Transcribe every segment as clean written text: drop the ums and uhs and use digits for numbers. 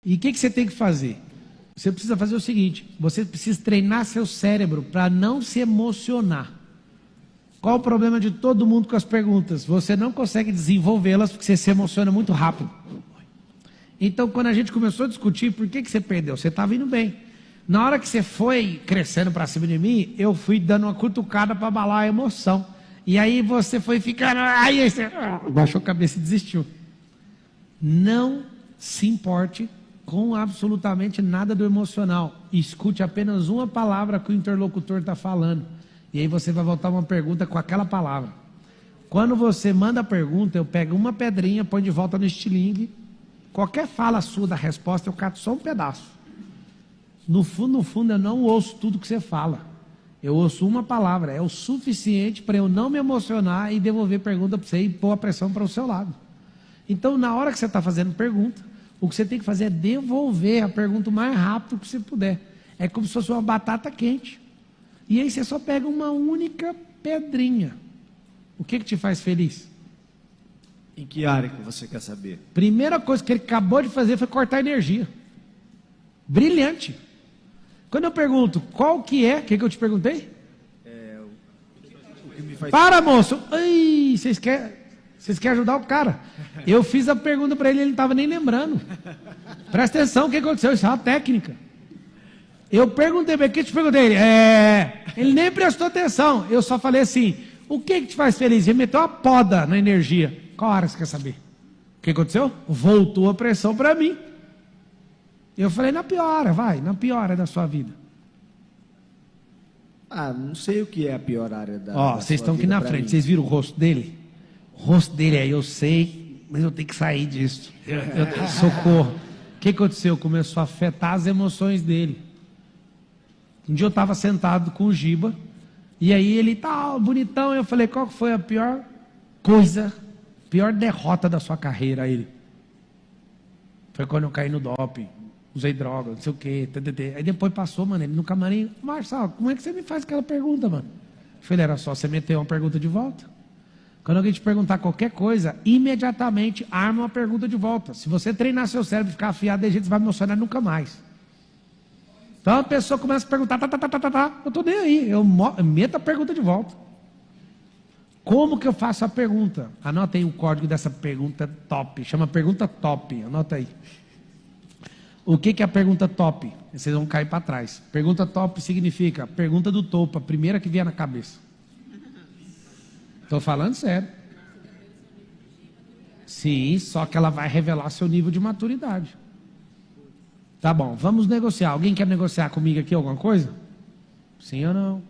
E o que você tem que fazer? Você precisa fazer o seguinte, você precisa treinar seu cérebro para não se emocionar. Qual o problema de todo mundo com as perguntas? Você não consegue desenvolvê-las porque você se emociona muito rápido. Então, quando a gente começou a discutir, por que você perdeu? Você estava indo bem. Na hora que você foi crescendo para cima de mim, eu fui dando uma cutucada para abalar a emoção. E aí você foi ficando... Aí você baixou a cabeça e desistiu. Não se importe com absolutamente nada do emocional. Escute apenas uma palavra que o interlocutor está falando. E aí você vai voltar uma pergunta com aquela palavra. Quando você manda a pergunta, eu pego uma pedrinha, põe de volta no estilingue. Qualquer fala sua da resposta, eu cato só um pedaço. No fundo, eu não ouço tudo que você fala. Eu ouço uma palavra. É o suficiente para eu não me emocionar e devolver pergunta para você e pôr a pressão para o seu lado. Então, na hora que você está fazendo pergunta, o que você tem que fazer é devolver a pergunta o mais rápido que você puder. É como se fosse uma batata quente. E aí você só pega uma única pedrinha. O que te faz feliz? Em que área que você quer saber? Primeira coisa que ele acabou de fazer foi cortar energia. Brilhante. Quando eu pergunto, qual que é? O que eu te perguntei? O que me faz... Para, moço! Ai, vocês querem ajudar o cara? Eu fiz a pergunta para ele não estava nem lembrando. Presta atenção, o que aconteceu? Isso é uma técnica. Eu perguntei para ele, o que te perguntei? Ele nem prestou atenção. Eu só falei assim, o que te faz feliz? Ele meteu uma poda na energia. Qual hora você quer saber? O que aconteceu? Voltou a pressão para mim. Eu falei, na pior hora, vai, na pior hora da sua vida. Não sei o que é a pior área da Ó, vocês estão aqui na frente, mim. vocês viram o rosto dele? O rosto dele aí, eu sei, mas eu tenho que sair disso. Socorro. O que aconteceu? Começou a afetar as emoções dele. Um dia eu estava sentado com o Giba, e aí ele bonitão, eu falei, qual foi a pior coisa, pior derrota da sua carreira? Aí ele, foi quando eu caí no doping, usei droga, não sei o quê, Aí depois passou, mano, ele no camarim, Marçal, como é que você me faz aquela pergunta, mano? Eu falei, era só você meter uma pergunta de volta. Quando alguém te perguntar qualquer coisa, imediatamente arma uma pergunta de volta. Se você treinar seu cérebro e ficar afiado, de jeito você vai emocionar nunca mais. Então a pessoa começa a perguntar, eu estou nem aí, eu meto a pergunta de volta. Como que eu faço a pergunta? Anota aí o código dessa pergunta top, chama pergunta top, anota aí. O que é a pergunta top? Vocês vão cair para trás. Pergunta top significa pergunta do topo, a primeira que vier na cabeça. Estou falando sério. Sim, só que ela vai revelar seu nível de maturidade. Tá bom, vamos negociar. Alguém quer negociar comigo aqui alguma coisa? Sim ou não?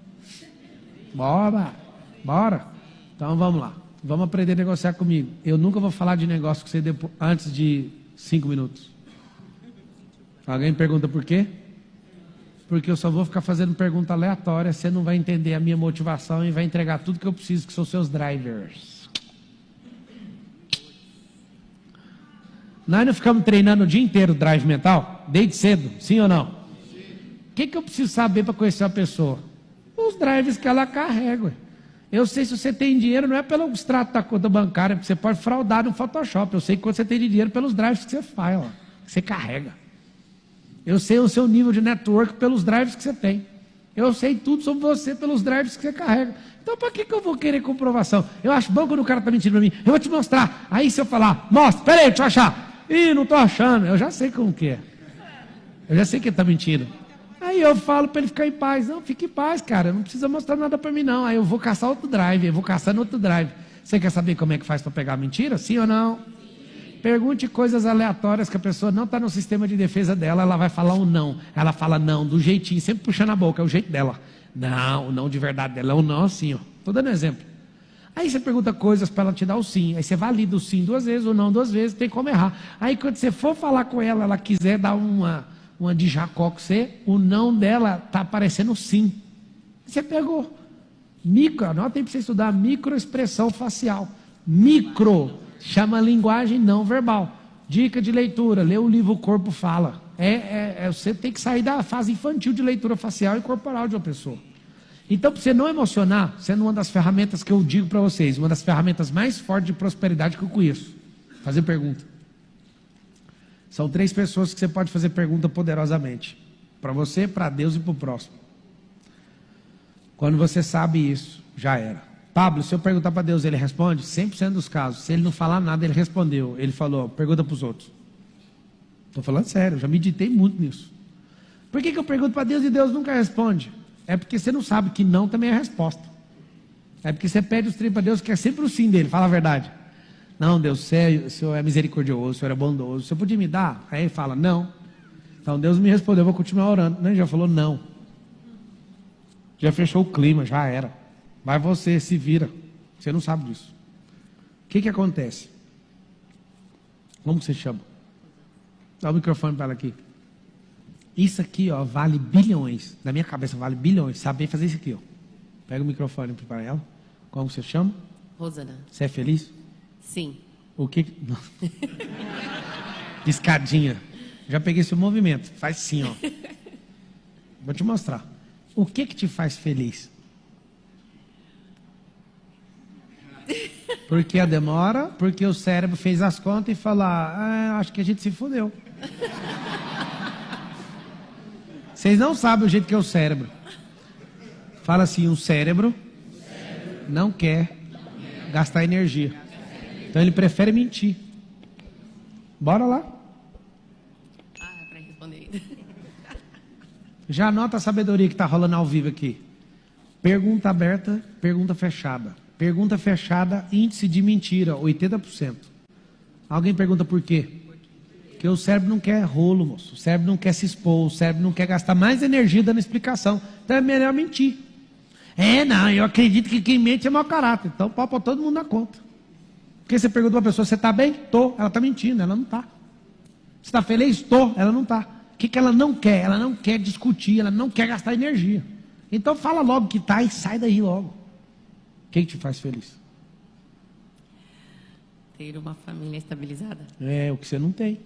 Bora. Então vamos lá. Vamos aprender a negociar comigo. Eu nunca vou falar de negócio com você antes de 5 minutos. Alguém pergunta por quê? Porque eu só vou ficar fazendo pergunta aleatória, você não vai entender a minha motivação e vai entregar tudo que eu preciso, que são seus drivers. Nós não ficamos treinando o dia inteiro drive mental? Desde cedo, sim ou não? O que eu preciso saber para conhecer a pessoa? Os drivers que ela carrega. Eu sei se você tem dinheiro, não é pelo extrato da conta bancária, porque você pode fraudar no Photoshop. Eu sei quanto você tem de dinheiro pelos drives que você faz, que você carrega. Eu sei o seu nível de network pelos drives que você tem. Eu sei tudo sobre você pelos drives que você carrega. Então, para que eu vou querer comprovação? Eu acho bom quando o cara está mentindo para mim. Eu vou te mostrar. Aí, se eu falar, mostra, peraí, deixa eu achar. Ih, não estou achando. Eu já sei como que é. Eu já sei que ele está mentindo. Aí eu falo para ele ficar em paz. Não, fique em paz, cara. Não precisa mostrar nada para mim, não. Aí eu vou caçar outro drive. Eu vou caçando outro drive. Você quer saber como é que faz para pegar a mentira? Sim ou não? Pergunte coisas aleatórias que a pessoa não está no sistema de defesa dela, ela vai falar um não. Ela fala não, do jeitinho, sempre puxando a boca, é o jeito dela. Não, o não de verdade dela é o não assim, ó. Estou dando exemplo. Aí você pergunta coisas para ela te dar o sim. Aí você valida o sim 2 vezes, o não 2 vezes, tem como errar. Aí quando você for falar com ela, ela quiser dar uma de Jacó com você, o não dela está aparecendo sim. Você pegou. Anota aí para você estudar microexpressão facial. Chama linguagem não verbal. Dica de leitura, lê o livro O Corpo Fala. Você tem que sair da fase infantil de leitura facial e corporal de uma pessoa. Então, para você não emocionar, sendo uma das ferramentas que eu digo para vocês, uma das ferramentas mais fortes de prosperidade que eu conheço, fazer pergunta. São 3 pessoas que você pode fazer pergunta poderosamente. Para você, para Deus e para o próximo. Quando você sabe isso, já era. Pablo, se eu perguntar para Deus, ele responde? 100% dos casos. Se ele não falar nada, ele respondeu. Ele falou, pergunta para os outros. Estou falando sério, eu já meditei muito nisso. Por que eu pergunto para Deus e Deus nunca responde? É porque você não sabe que não também é a resposta. É porque você pede os trem para Deus, que é sempre o sim dele, fala a verdade. Não, Deus, o Senhor é misericordioso, o Senhor é bondoso, o Senhor podia me dar? Aí ele fala, não. Então Deus me respondeu, eu vou continuar orando. Não, ele já falou não. Já fechou o clima, já era. Vai você, se vira. Você não sabe disso. O que acontece? Como que você chama? Dá o microfone para ela aqui. Isso aqui, ó, vale bilhões. Na minha cabeça vale bilhões. Saber fazer isso aqui, ó. Pega o microfone para ela. Como você chama? Rosana. Você é feliz? Sim. O que... Piscadinha. Já peguei seu movimento. Faz assim, ó. Vou te mostrar. O que te faz feliz? Porque a demora, porque o cérebro fez as contas e falou, acho que a gente se fudeu. Vocês não sabem o jeito que é o cérebro. Fala assim, o cérebro não quer gastar energia. Então ele prefere mentir. Bora lá. É para responder ainda. Já anota a sabedoria que está rolando ao vivo aqui. Pergunta aberta, pergunta fechada. Pergunta fechada, índice de mentira, 80%. Alguém pergunta por quê? Porque o cérebro não quer rolo, moço. O cérebro não quer se expor, o cérebro não quer gastar mais energia dando explicação. Então é melhor mentir. Não, eu acredito que quem mente é mau caráter. Então pode pôr todo mundo na conta. Porque você pergunta para uma pessoa, você está bem? Tô. Ela está mentindo, ela não está. Você está feliz? Tô. Ela não está. O que ela não quer? Ela não quer discutir, ela não quer gastar energia. Então fala logo que está e sai daí logo. O que te faz feliz? Ter uma família estabilizada. É o que você não tem.